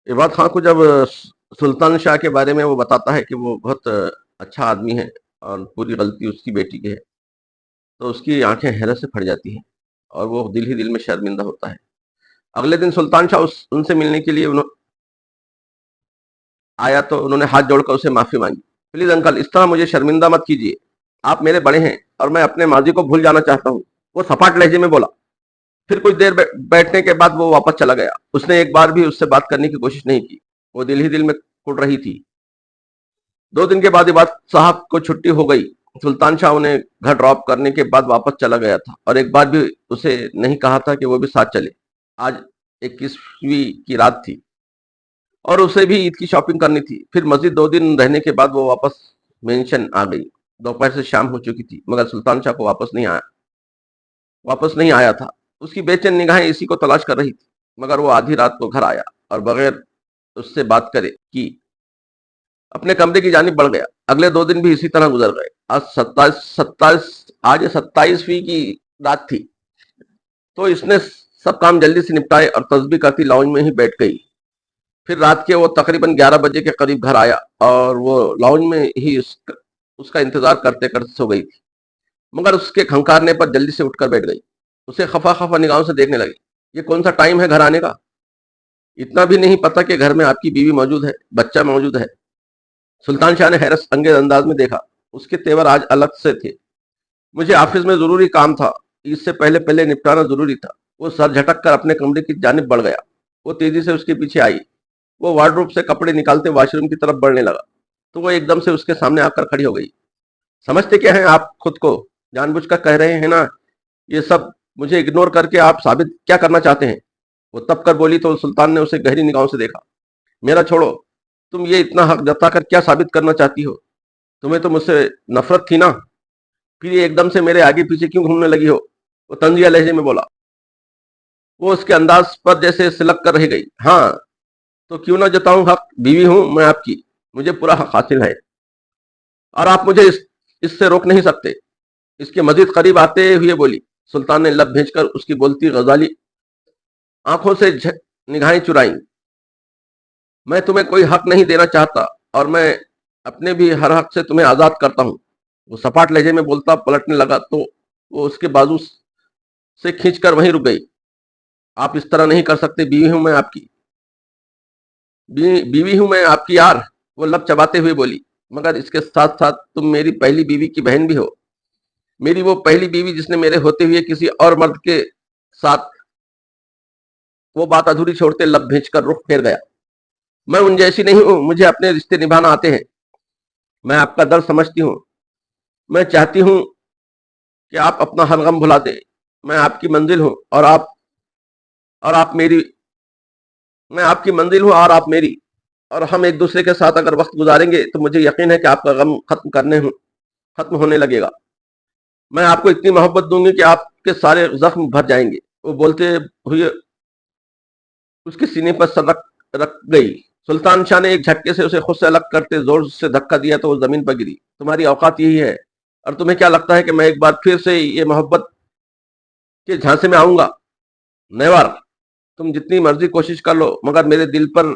इबाद खां को जब सुल्तान शाह के बारे में वो बताता है कि वो बहुत अच्छा आदमी है और पूरी गलती उसकी बेटी की है, तो उसकी आंखें हैरत से फट जाती हैं और वो दिल ही दिल में शर्मिंदा होता है। अगले दिन सुल्तान शाह उनसे मिलने के लिए आया तो उन्होंने हाथ जोड़कर उसे माफी मांगी। प्लीज अंकल, इस तरह मुझे शर्मिंदा मत कीजिए। आप मेरे बड़े हैं और मैं अपने माजी को भूल जाना चाहता हूँ, वो सपाट लहजे में बोला। फिर कुछ देर बैठने के बाद वो वापस चला गया। उसने एक बार भी उससे बात करने की कोशिश नहीं की। वो दिल ही दिल में कुड़ रही थी। 2 दिन के बाद इबाद साहब को छुट्टी हो गई। सुल्तान शाह उन्हें घर ड्रॉप करने के बाद वापस चला गया था और एक बार भी उसे नहीं कहा था कि वो भी साथ चले। आज 21वीं की रात थी और उसे भी ईद की शॉपिंग करनी थी। फिर मस्जिद 2 दिन रहने के बाद वो वापस मेंशन आ गई। दोपहर से शाम हो चुकी थी मगर सुल्तान शाह को वापस नहीं आया था। उसकी बेचैन निगाहें इसी को तलाश कर रही थी, मगर वो आधी रात को घर आया और बगैर उससे बात करे कि अपने कमरे की जानिब बढ़ गया। अगले 2 दिन भी इसी तरह गुजर गए। आज 27वीं की रात थी तो इसने सब काम जल्दी से निपटाए और तस्बीह करती लाउंज में ही बैठ गई। फिर रात के वो तकरीबन 11 बजे के करीब घर आया और वो लाउंज में ही उसका इंतजार करते करते सो गई थी, मगर उसके खंकारने पर जल्दी से उठकर बैठ गई। उसे खफा खफा निगाहों से देखने लगी। ये कौन सा टाइम है घर आने का? इतना भी नहीं पता कि घर में आपकी बीवी मौजूद है, बच्चा मौजूद है? सुल्तान शाह ने हैरत अंगेज अंदाज में देखा। उसके तेवर आज अलग से थे। मुझे ऑफिस में जरूरी काम था, इससे पहले पहले निपटाना जरूरी था। वो सर झटक कर अपने कमरे की जानिब बढ़ गया। वो तेजी से उसके पीछे आई। वो वार्डरोब से कपड़े निकालते वॉशरूम की तरफ बढ़ने लगा तो वो एकदम से उसके सामने आकर खड़ी हो गई। समझते क्या हैं आप खुद को? जानबूझकर कह रहे हैं ना ये सब? मुझे इग्नोर करके आप साबित क्या करना चाहते हैं? वो तब कर बोली तो सुल्तान ने उसे गहरी निगाहों से देखा। मेरा छोड़ो, तुम ये इतना हक जताकर क्या साबित करना चाहती हो? तुम्हें तो मुझसे नफरत थी ना, फिर ये एकदम से मेरे आगे पीछे क्यों घूमने लगी हो? वो तंजिया लहजे में बोला। वो उसके अंदाज पर जैसे सिलक कर रह गई। हाँ, तो क्यों ना जताऊं हक? बीवी हूं मैं आपकी, मुझे पूरा हक हासिल है और आप मुझे इससे रोक नहीं सकते। इसके मजीद करीब आते हुए बोली। सुल्तान ने लब भेजकर उसकी बोलती गजाली आंखों से निगाहें चुराई। मैं तुम्हें कोई हक नहीं देना चाहता और मैं अपने भी हर हक से तुम्हें आजाद करता हूँ। वो सपाट लहजे में बोलता पलटने लगा तो वो उसके बाजू से खींचकर वहीं रुक गई। आप इस तरह नहीं कर सकते, बीवी हूं मैं आपकी यार। वो लब चबाते हुए बोली। मगर इसके साथ साथ तुम मेरी पहली बीवी की बहन भी हो। मेरी वो पहली बीवी जिसने मेरे होते हुए किसी और मर्द के साथ। वो बात अधूरी छोड़ते लब भेजकर रुख फेर गया। मैं उन जैसी नहीं हूं, मुझे अपने रिश्ते निभाना आते हैं। मैं आपका दर्द समझती हूँ। मैं चाहती हूँ कि आप अपना हर गम भुला दें। मैं आपकी मंजिल हूँ और आप मेरी मैं आपकी मंजिल हूँ और आप मेरी। और हम एक दूसरे के साथ अगर वक्त गुजारेंगे तो मुझे यकीन है कि आपका गम खत्म होने लगेगा। मैं आपको इतनी मोहब्बत दूंगी कि आपके सारे जख्म भर जाएंगे। वो बोलते हुए उसके सीने पर सर रख गई। सुल्तान शाह ने एक झटके से उसे खुद से अलग करते जोर से धक्का दिया तो वो जमीन पर गिरी। तुम्हारी औकात यही है और तुम्हें क्या लगता है कि मैं एक बार फिर से ये मोहब्बत के झांसे में आऊंगा? नेवर। तुम जितनी मर्जी कोशिश कर लो मगर मेरे दिल पर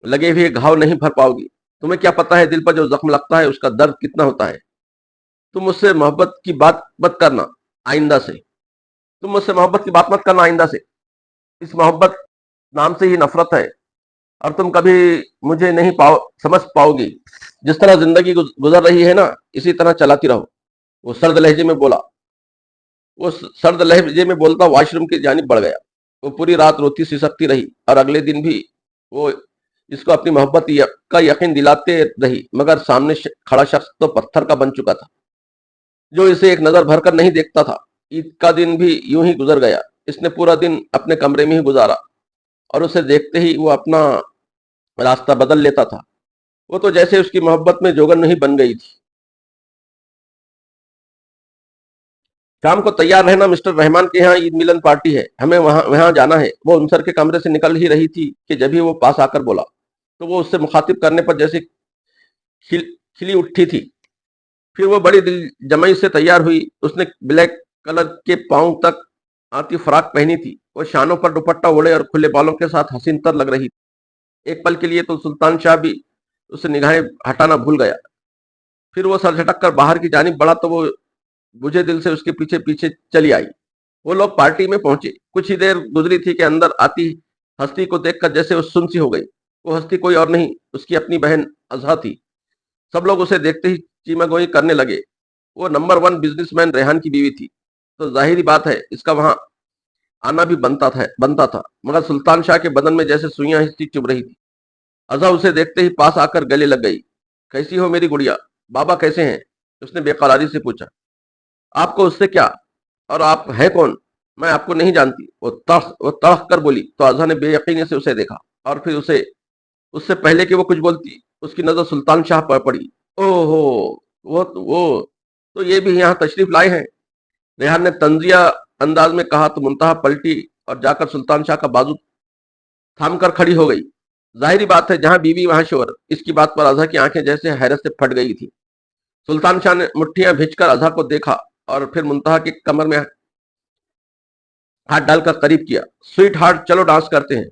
लगे हुए घाव नहीं भर पाओगी। तुम्हें क्या पता है दिल पर जो जख्म लगता है उसका दर्द कितना होता है? तुम मुझसे मोहब्बत की बात मत करना आइंदा से। तुम मुझसे मोहब्बत की बात मत करना आइंदा से। इस मोहब्बत नाम से ही नफरत है और तुम कभी मुझे नहीं समझ पाओगी। जिस तरह जिंदगी गुजर रही है ना, इसी तरह चलाती रहो। वो सर्द लहजे में बोला। वो सर्द लहजे में बोलता वॉशरूम की जानिब बढ़ गया। वो पूरी रात रोती सिसकती रही और अगले दिन भी वो इसको अपनी मोहब्बत का यकीन दिलाते रही, मगर सामने खड़ा शख्स तो पत्थर का बन चुका था जो इसे एक नजर भरकर नहीं देखता था। ईद का दिन भी यूं ही गुजर गया। इसने पूरा दिन अपने कमरे में ही गुजारा और उसे देखते ही वो अपना रास्ता बदल लेता था। वो तो जैसे उसकी मोहब्बत में जोगन नहीं बन गई थी। शाम को तैयार रहना, मिस्टर रहमान के यहाँ ईद मिलन पार्टी है, हमें वहां जाना है। वो अनसर के कमरे से निकल ही रही थी कि जब ही वो पास आकर बोला तो वो उससे मुखातिब करने पर जैसे खिली उठी थी। फिर वो बड़ी दिल जमाई से तैयार हुई। उसने ब्लैक कलर के पाँव तक आती फ्राक पहनी थी। वो शानों पर दुपट्टा ओढ़े और खुले बालों के साथ हसीन तर लग रही थी। ایک پل کے لیے تو سلطان شاہ بھی اسے نگاہیں ہٹانا بھول گیا، پھر وہ سر جھٹک کر باہر کی جانب بڑھا تو وہ بجھے دل سے اس کے پیچھے پیچھے چلی آئی۔ وہ لوگ پارٹی میں پہنچے، کچھ ہی دیر گزری تھی کہ اندر آتی ہستی کو دیکھ کر جیسے وہ سن سی ہو گئی۔ وہ ہستی کوئی اور نہیں، اس کی اپنی بہن اضحیٰ تھی۔ سب لوگ اسے دیکھتے ہی چیمہ گوئی کرنے لگے۔ وہ نمبر 1 بزنس مین ریحان کی بیوی تھی، تو ظاہری بات ہے اس کا وہاں آنا بھی بنتا تھا، مگر سلطان شاہ کے بدن میں جیسے سوئیاں ہستی چبھ رہی تھی۔ اضحیٰ اسے دیکھتے ہی پاس آ کر گلے لگ گئی۔ کیسی ہو میری گڑیا؟ بابا کیسے ہیں؟ اس نے بے قراری سے پوچھا۔ آپ کو اس سے کیا؟ اور آپ ہیں کون؟ میں آپ کو نہیں جانتی، وہ تڑخ کر بولی تو اضحیٰ نے بے یقینی سے اسے دیکھا، اور پھر اس سے پہلے کہ وہ کچھ بولتی اس کی نظر سلطان شاہ پر پڑی۔ او ہو، وہ تو یہ بھی یہاں تشریف لائے ہیں؟ ریحان نے طنزیہ انداز میں کہا تو منتہا پلٹی اور جا کر سلطان شاہ کا بازو تھام کر کھڑی ہو گئی۔ ظاہری بات ہے جہاں بیوی وہاں شوہر، اس کی بات پر اضحیٰ کی آنکھیں جیسے حیرت سے پھٹ گئی تھی۔ سلطان شاہ نے مٹھیاں بھیج کر اضحیٰ کو دیکھا اور پھر منتہا کی کمر میں ہاتھ ڈال کر قریب کیا۔ سویٹ ہارٹ، چلو ڈانس کرتے ہیں۔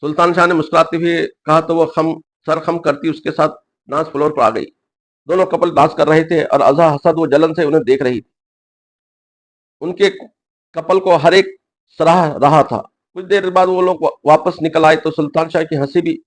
سلطان شاہ نے مسکراتے ہوئے کہا تو وہ سر خم کرتی اس کے ساتھ ڈانس فلور پر آ گئی۔ دونوں کپل ڈانس کر رہے تھے اور اضحیٰ حسد و جلن سے انہیں دیکھ رہی تھی۔ ان کے کپل کو ہر ایک سراہ رہا تھا۔ کچھ دیر بعد وہ لوگ واپس نکل آئے تو سلطان شاہ کی ہنسی بھی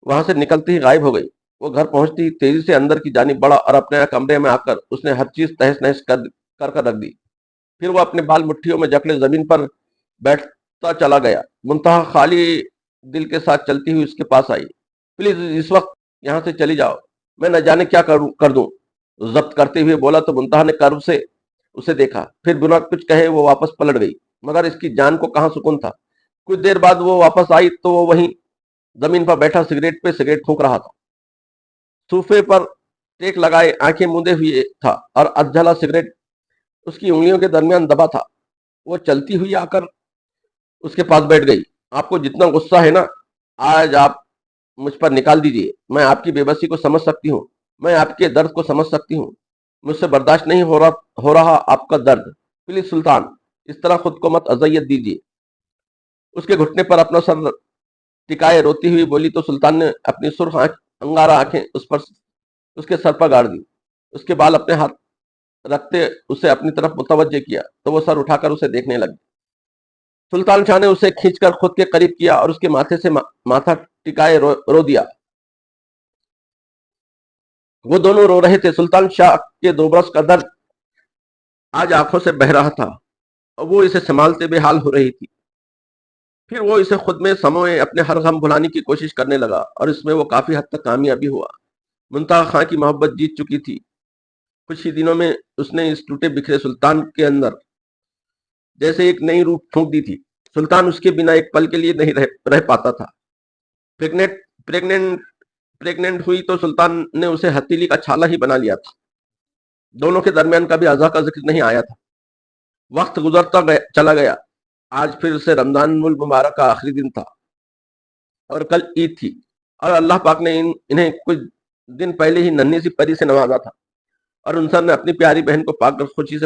وہاں سے نکلتی ہی غائب ہو گئی۔ وہ گھر پہنچتی ہی تیزی سے اندر کی جانب بڑھا اور اپنے کمرے میں آ کر اس نے ہر چیز تہس نہس کر رکھ دی۔ پھر وہ اپنے بال مٹھیوں میں جکڑے زمین پر بیٹھتا چلا گیا۔ منتہا خالی دل کے ساتھ چلتی ہوئی اس کے پاس آئی۔ پلیز اس وقت یہاں سے چلی جاؤ، میں نہ جانے کیا کر دوں، ضبط کرتے ہوئے بولا تو منتہا نے کرب سے اسے دیکھا، پھر بنا کچھ کہے وہ واپس پلٹ گئی، مگر اس کی جان کو کہاں سکون تھا۔ کچھ دیر بعد وہ واپس آئی تو وہ وہیں زمین پر بیٹھا سگریٹ پہ سگریٹ پھونک رہا تھا۔ صوفے پر ٹیک لگائے آنکھیں مودے ہوئے تھا اور ادھجلا سگریٹ اس کی انگلیوں کے درمیان دبا تھا۔ وہ چلتی ہوئی آ کر اس کے پاس بیٹھ گئی۔ آپ کو جتنا غصہ ہے نا، آج آپ مجھ پر نکال دیجئے۔ میں آپ کی بے بسی کو سمجھ سکتی ہوں، میں آپ کے درد کو سمجھ سکتی ہوں۔ مجھ سے برداشت نہیں ہو رہا آپ کا درد۔ پلیز سلطان، اس طرح خود کو مت اذیت دیجیے۔ اس کے گھٹنے پر اپنا سر ٹکائے روتی ہوئی بولی تو سلطان نے اپنی سرخ انگارہ آنکھیں اس کے سر پر گاڑ دی۔ اس کے بال اپنے ہاتھ رکھتے اسے اپنی طرف متوجہ کیا تو وہ سر اٹھا کر اسے دیکھنے لگی۔ سلطان شاہ نے اسے کھینچ کر خود کے قریب کیا اور اس کے ماتھے سے ماتھا ٹکائے رو دیا۔ وہ دونوں رو رہے تھے۔ سلطان شاہ کے 2 برس کا درد آج آنکھوں سے بہہ رہا تھا اور وہ اسے سنبھالتے بے حال ہو رہی تھی۔ پھر وہ اسے خود میں سموئے اپنے ہر غم بھلانے کی کوشش کرنے لگا اور اس میں وہ کافی حد تک کامیابی ہوا۔ منتہا خاں کی محبت جیت چکی تھی۔ کچھ ہی دنوں میں اس نے اس ٹوٹے بکھرے سلطان کے اندر جیسے ایک نئی روح پھونک دی تھی۔ سلطان اس کے بنا ایک پل کے لیے نہیں رہ پاتا تھا۔ پریگننٹ ہوئی تو سلطان نے اسے ہتھیلی کا چھالا ہی بنا لیا تھا۔ دونوں کے درمیان کبھی اضحیٰ کا ذکر نہیں آیا تھا۔ وقت گزرتا چلا گیا۔ آج پھر سے رمضان المبارک کا آخری دن تھا اور کل عید تھی، اور اللہ پاک نے انہیں کچھ دن پہلے ہی ننھی سی پری سے نوازا تھا، اور انصر نے اپنی پیاری بہن کو پا کر خوشی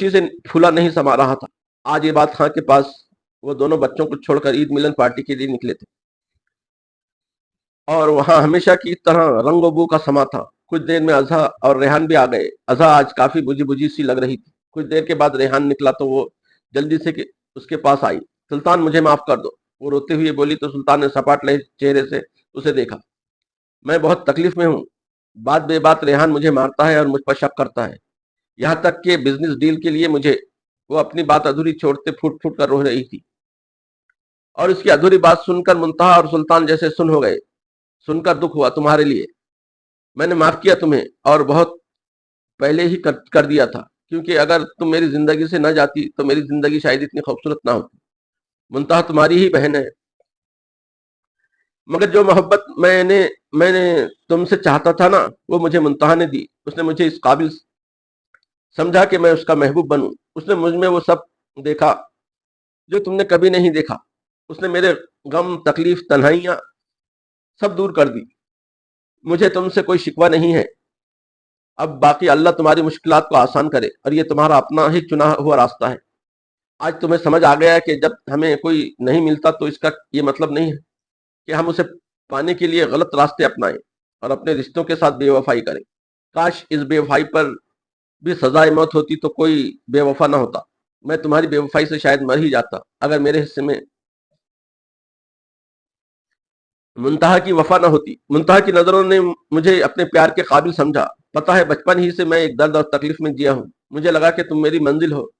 سے پھولا نہیں سما رہا تھا۔ آج یہ بات خاں کے پاس وہ دونوں بچوں کو چھوڑ کر عید ملن پارٹی کے لیے نکلے تھے، اور وہاں ہمیشہ کی طرح رنگ و بو کا سما تھا۔ کچھ دیر میں اضحیٰ اور ریحان بھی آ گئے۔ اضحیٰ آج کافی بجھی سی لگ رہی تھی۔ کچھ دیر کے بعد ریحان نکلا تو وہ جلدی سے اس کے پاس آئی۔ سلطان، مجھے معاف کر دو، وہ روتے ہوئے بولی تو سلطان نے سپاٹ لہجے چہرے سے اسے دیکھا۔ میں بہت تکلیف میں ہوں۔ بات بے بات ریحان مجھے مارتا ہے اور مجھ پر شک کرتا ہے، یہاں تک کہ بزنس ڈیل کے لیے وہ اپنی بات ادھوری چھوڑتے پھوٹ پھوٹ کر رو رہی تھی، اور اس کی ادھوری بات سن کر منتہا اور سلطان جیسے سن ہو گئے۔ سن کر دکھ ہوا تمہارے لیے۔ میں نے معاف کیا تمہیں، اور بہت پہلے ہی کر دیا تھا، کیونکہ اگر تم میری زندگی سے نہ جاتی تو میری زندگی شاید اتنی خوبصورت نہ ہوتی۔ منتہا تمہاری ہی بہن ہے، مگر جو محبت میں نے تم سے چاہتا تھا نا، وہ مجھے منتہا نے دی۔ اس نے مجھے اس قابل سمجھا کہ میں اس کا محبوب بنوں۔ اس نے مجھ میں وہ سب دیکھا جو تم نے کبھی نہیں دیکھا۔ اس نے میرے غم، تکلیف، تنہائیاں سب دور کر دی۔ مجھے تم سے کوئی شکوہ نہیں ہے۔ اب باقی اللہ تمہاری مشکلات کو آسان کرے، اور یہ تمہارا اپنا ہی چنا ہوا راستہ ہے۔ आज तुम्हें समझ आ गया कि जब हमें कोई नहीं मिलता तो इसका ये मतलब नहीं है कि हम उसे पाने के लिए गलत रास्ते अपनाएं और अपने रिश्तों के साथ बेवफाई करें। काश इस बेवफाई पर भी सजाए मौत होती तो कोई बेवफा ना होता। मैं तुम्हारी बेवफाई से शायद मर ही जाता अगर मेरे हिस्से में मुंतहा की वफा न होती। मुंतहा की नजरों ने मुझे अपने प्यार के काबिल समझा। पता है बचपन ही से मैं एक दर्द और तकलीफ में जिया हूँ। मुझे लगा कि तुम मेरी मंजिल हो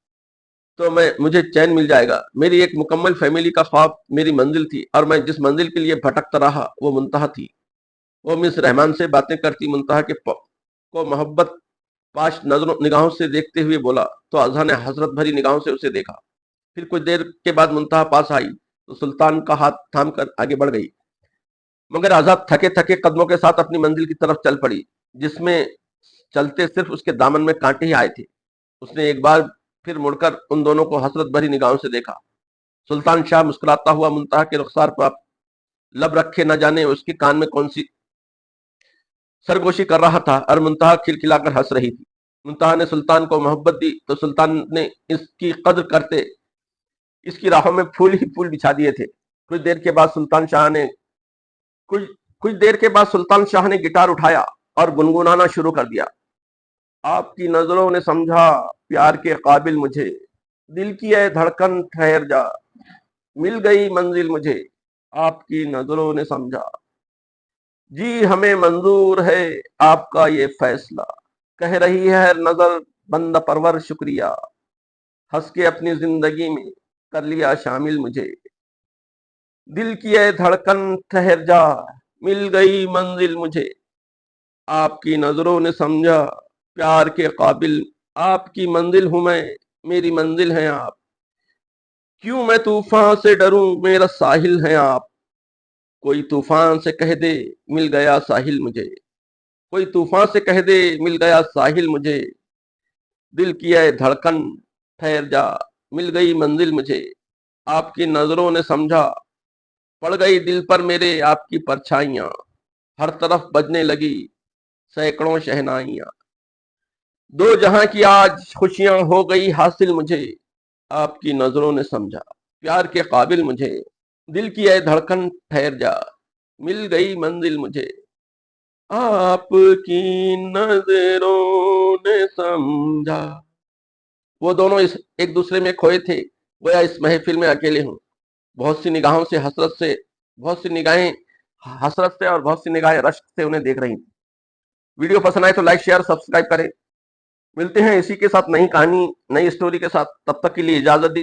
तो मैं मुझे चैन मिल जाएगा। मेरी एक मुकम्मल फैमिली का ख्वाब मेरी मंजिल थी और मैं जिस मंजिल के लिए भटकता रहा वो मुंतहा थी। वो मिस रहमान से बातें करती मुंतहा को मोहब्बत पाश नजरों निगाहों से देखते हुए बोला तो अजहा ने हसरत भरी निगाहों से उसे देखा। फिर कुछ देर के बाद मुंतहा पास आई तो सुल्तान का हाथ थाम कर आगे बढ़ गई, मगर आजाद थके थके कदमों के साथ अपनी मंजिल की तरफ चल पड़ी जिसमें चलते सिर्फ उसके दामन में कांटे ही आए थे। उसने एक बार फिर मुड़कर उन दोनों को हसरत भरी निगाहों से देखा। सुल्तान शाह मुस्कुराता हुआ मुंतहा के रुखसार पर लब रखे न जाने उसके कान में कौन सी सरगोशी कर रहा था और मुंतहा खिलखिलाकर हंस रही थी। मुंतहा ने सुल्तान को मोहब्बत दी तो सुल्तान ने इसकी कद्र करते इसकी राहों में फूल ही फूल बिछा दिए थे। कुछ कुछ देर के बाद सुल्तान शाह ने गिटार उठाया और गुनगुनाना शुरू कर दिया। आपकी नजरों ने समझा प्यार के काबिल मुझे, दिल की है धड़कन ठहर जा, मिल गई मंजिल मुझे, आपकी नजरों ने समझा। जी हमें मंजूर है आपका ये फैसला, कह रही है हर नजर बंद परवर शुक्रिया, हंस के अपनी जिंदगी में कर लिया शामिल मुझे, दिल की है धड़कन ठहर जा, मिल गई मंजिल मुझे, आपकी नजरों ने समझा प्यार के काबिल, आपकी मंजिल हूं मैं, मेरी मंजिल है आप, क्यों मैं तूफान से डरूं मेरा साहिल है आप, कोई तूफान से कह दे मिल गया साहिल मुझे, कोई तूफान से कह दे मिल गया साहिल मुझे, दिल की है धड़कन ठहर जा, मिल गई मंजिल मुझे, आपकी नजरों ने समझा, पड़ गई दिल पर मेरे आपकी परछाइयां, हर तरफ बजने लगी सैकड़ों शहनाइयां, दो जहां की आज खुशियां हो गई हासिल मुझे, आपकी नजरों ने समझा प्यार के काबिल मुझे, दिल की है धड़कन ठहर जा, मिल गई मंजिल मुझे, आपकी नजरों ने समझा। वो दोनों इस एक दूसरे में खोए थे, गोया इस महफिल में अकेले हूँ। बहुत सी निगाहों से हसरत से बहुत सी निगाहें हसरत से और बहुत सी निगाहें रश्क से उन्हें देख रही थी। वीडियो पसंद आए तो लाइक शेयर सब्सक्राइब करें। मिलते हैं इसी के साथ नई कहानी नई स्टोरी के साथ, तब तक के लिए इजाजत दीजिए।